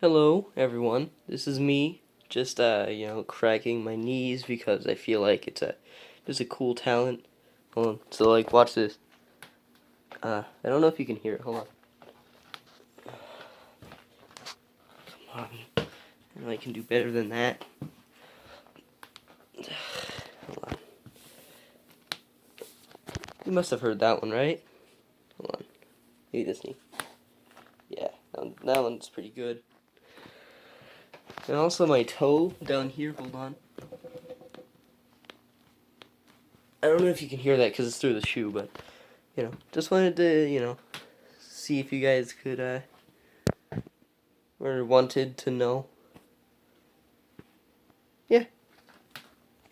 Hello, everyone. This is me, just cracking my knees because I feel like it's just a cool talent. Hold on. So like, watch this. I don't know if you can hear it. Hold on. Come on. I know I can do better than that. Hold on. You must have heard that one, right? Hold on. Maybe this knee. Yeah, that one's pretty good. And also my toe down here. Hold on. I don't know if you can hear that because it's through the shoe, but just wanted to see if you guys could or wanted to know